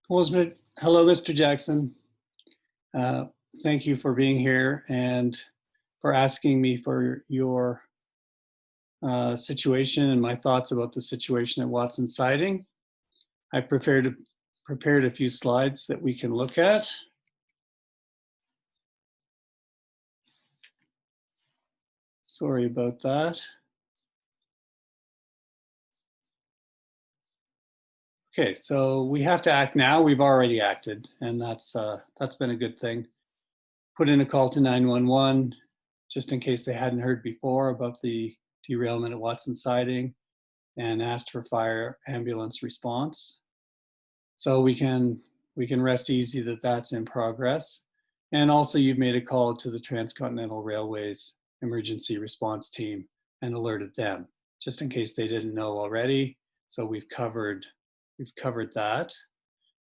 Hello, Mr. Jackson. Thank you for being here and for asking me for your situation and my thoughts about the situation at Watson Siding. I prepared a few slides that we can look at. Sorry about that. Okay, so we have to act now. We've already acted, and that's been a good thing. Put in a call to 911 just in case they hadn't heard before about the derailment at Watson Siding, and asked for fire ambulance response. So we can rest easy that that's in progress. And also you've made a call to the Transcontinental Railways emergency response team and alerted them, just in case they didn't know already. So we've covered that.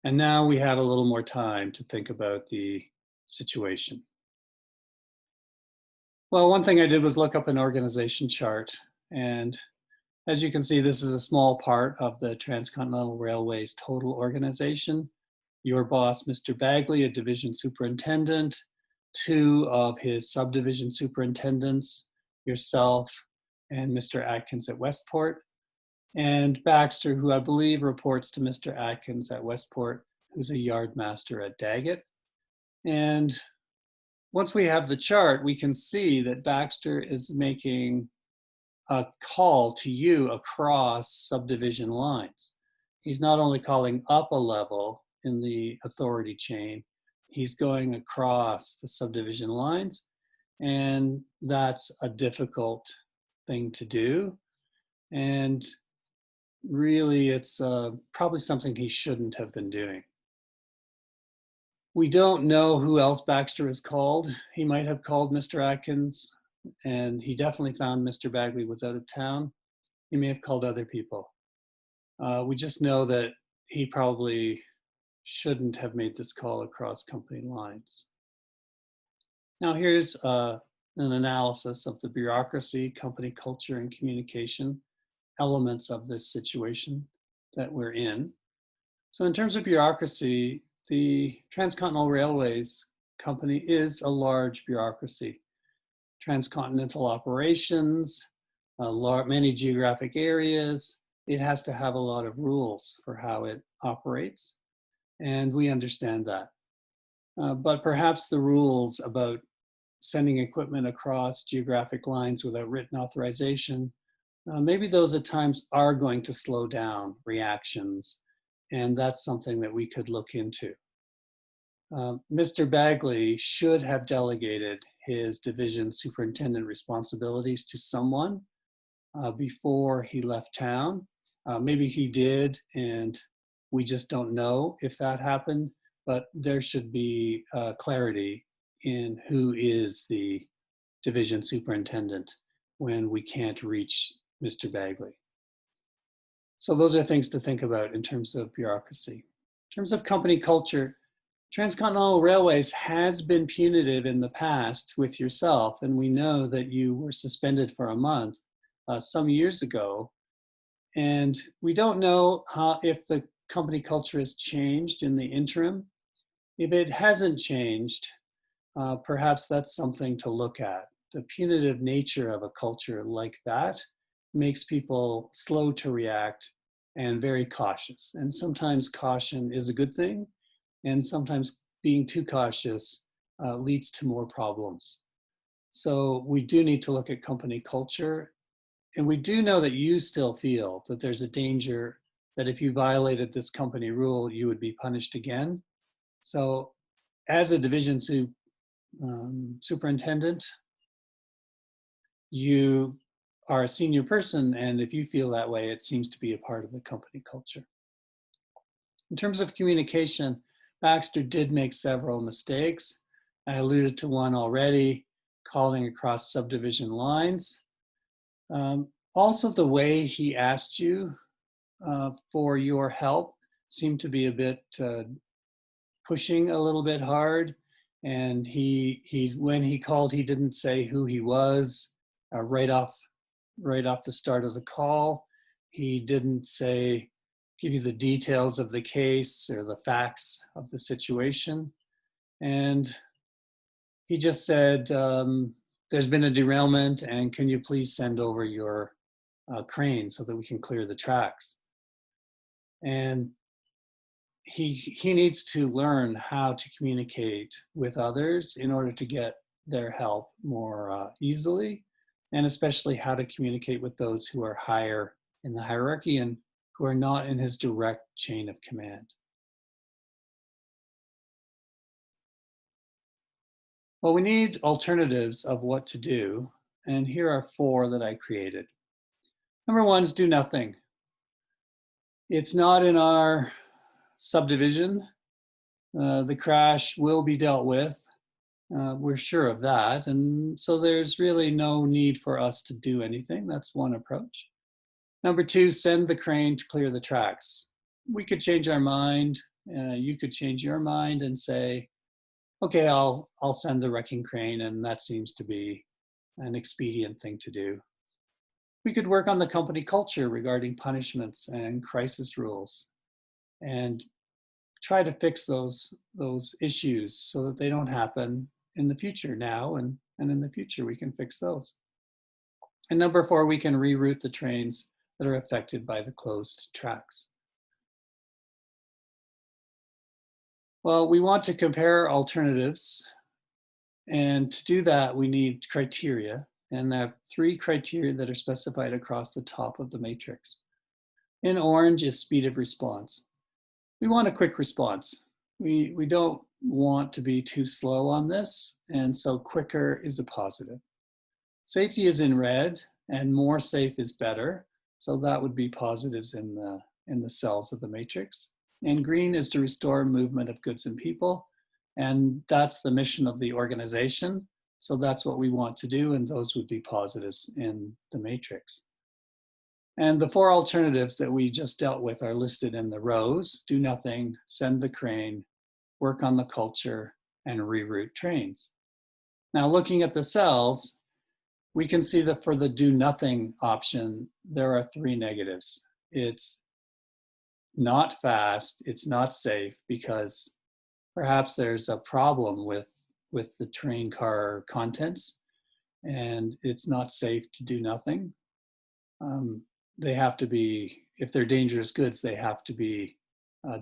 And now we have a little more time to think about the situation. Well, one thing I did was look up an organization chart, and as you can see, this is a small part of the Transcontinental Railway's total organization. Your boss, Mr. Bagley, a division superintendent, two of his subdivision superintendents, yourself, and Mr. Atkins at Westport, and Baxter, who I believe reports to Mr. Atkins at Westport, who's a yard master at Daggett. And once we have the chart, we can see that Baxter is making a call to you across subdivision lines. He's not only calling up a level in the authority chain, he's going across the subdivision lines, and that's a difficult thing to do. And really, it's probably something he shouldn't have been doing. We don't know who else Baxter has called. He might have called Mr. Atkins, and he definitely found Mr. Bagley was out of town. He may have called other people. We just know that he probably shouldn't have made this call across company lines. Now here's an analysis of the bureaucracy, company culture, and communication elements of this situation that we're in. So in terms of bureaucracy, the Transcontinental Railways company is a large bureaucracy. Transcontinental operations, many geographic areas. It has to have a lot of rules for how it operates, and we understand that. But perhaps the rules about sending equipment across geographic lines without written authorization, maybe those at times are going to slow down reactions, and that's something that we could look into. Mr. Bagley should have delegated his division superintendent responsibilities to someone before he left town. Maybe he did, and we just don't know if that happened, but there should be clarity in who is the division superintendent when we can't reach Mr. Bagley. So those are things to think about in terms of bureaucracy. In terms of company culture, Transcontinental Railways has been punitive in the past with yourself, and we know that you were suspended for a month some years ago. And we don't know if the company culture has changed in the interim. If it hasn't changed, perhaps that's something to look at. The punitive nature of a culture like that makes people slow to react and very cautious. And sometimes caution is a good thing, and sometimes being too cautious leads to more problems. So we do need to look at company culture, and we do know that you still feel that there's a danger that if you violated this company rule, you would be punished again. So as a division superintendent, you are a senior person, and if you feel that way, it seems to be a part of the company culture. In terms of communication, Baxter did make several mistakes. I alluded to one already, calling across subdivision lines. Also, the way he asked you for your help seemed to be a bit pushing a little bit hard. And when he called, he didn't say who he was right off the start of the call. He didn't say give you the details of the case or the facts of the situation. And he just said, there's been a derailment, and can you please send over your crane so that we can clear the tracks? And he needs to learn how to communicate with others in order to get their help more easily, and especially how to communicate with those who are higher in the hierarchy and who are not in his direct chain of command. Well, we need alternatives of what to do, and here are 4 that I created. Number 1 is do nothing. It's not in our subdivision. The crash will be dealt with. We're sure of that. And so there's really no need for us to do anything. That's one approach. Number 2, send the crane to clear the tracks. We could change our mind. You could change your mind and say, okay, I'll send the wrecking crane, and that seems to be an expedient thing to do. We could work on the company culture regarding punishments and crisis rules and try to fix those issues so that they don't happen in the future now, and in the future we can fix those. And number 4, we can reroute the trains that are affected by the closed tracks. Well, we want to compare alternatives, and to do that we need criteria, and there are 3 criteria that are specified across the top of the matrix. In orange is speed of response. We want a quick response. We don't want to be too slow on this, and so quicker is a positive. Safety is in red, and more safe is better, so that would be positives in the cells of the matrix. And green is to restore movement of goods and people, and that's the mission of the organization, so that's what we want to do, and those would be positives in the matrix. And the 4 alternatives that we just dealt with are listed in the rows: do nothing, send the crane, work on the culture, and reroute trains. Now, looking at the cells, we can see that for the do nothing option, there are 3 negatives. It's not fast, it's not safe, because perhaps there's a problem with the train car contents, and it's not safe to do nothing. They have to be, if they're dangerous goods, they have to be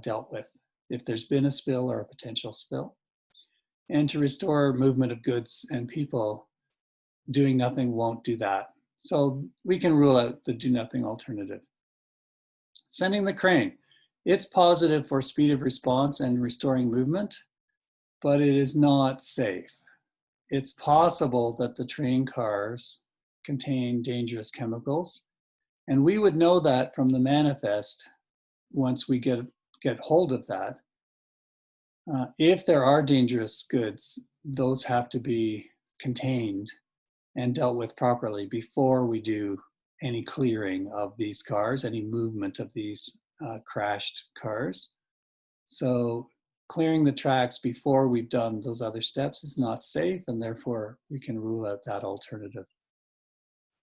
dealt with if there's been a spill or a potential spill. And to restore movement of goods and people, doing nothing won't do that. So we can rule out the do nothing alternative. Sending the crane. It's positive for speed of response and restoring movement, but it is not safe. It's possible that the train cars contain dangerous chemicals, and we would know that from the manifest once we get hold of that. If there are dangerous goods, those have to be contained and dealt with properly before we do any clearing of these cars, any movement of these crashed cars. So clearing the tracks before we've done those other steps is not safe, and therefore we can rule out that alternative.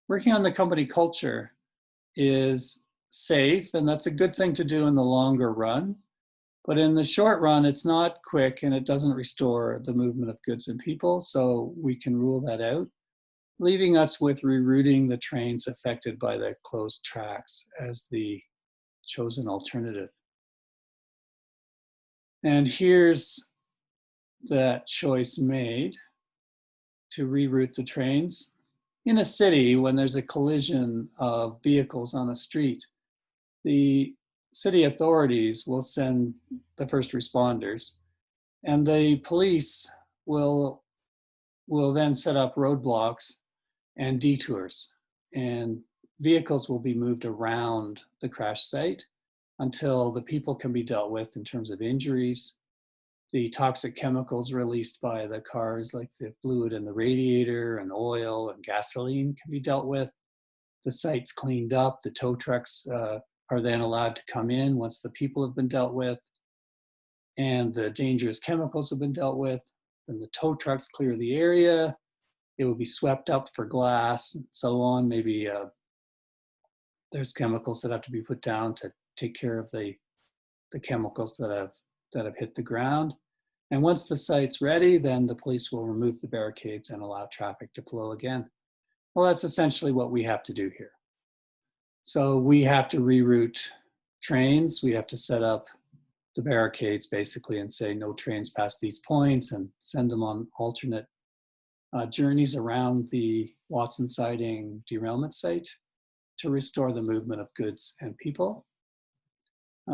Working on the company culture is safe, and that's a good thing to do in the longer run. But in the short run, it's not quick, and it doesn't restore the movement of goods and people, so we can rule that out, leaving us with rerouting the trains affected by the closed tracks as the chosen alternative. And here's that choice made to reroute the trains. In a city, when there's a collision of vehicles on a street, the city authorities will send the first responders, and the police will then set up roadblocks and detours, and vehicles will be moved around the crash site until the people can be dealt with in terms of injuries. The toxic chemicals released by the cars, like the fluid in the radiator and oil and gasoline, can be dealt with. The site's cleaned up. The tow trucks are then allowed to come in once the people have been dealt with and the dangerous chemicals have been dealt with. Then the tow trucks clear the area. It will be swept up for glass and so on. Maybe there's chemicals that have to be put down to take care of the chemicals that have hit the ground. And once the site's ready, then the police will remove the barricades and allow traffic to flow again. Well, that's essentially what we have to do here. So we have to reroute trains. We have to set up the barricades basically and say no trains past these points and send them on alternate journeys around the Watson Siding derailment site to restore the movement of goods and people.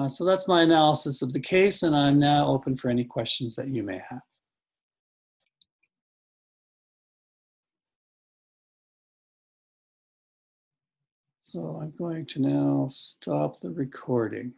So that's my analysis of the case, and I'm now open for any questions that you may have. So I'm going to now stop the recording.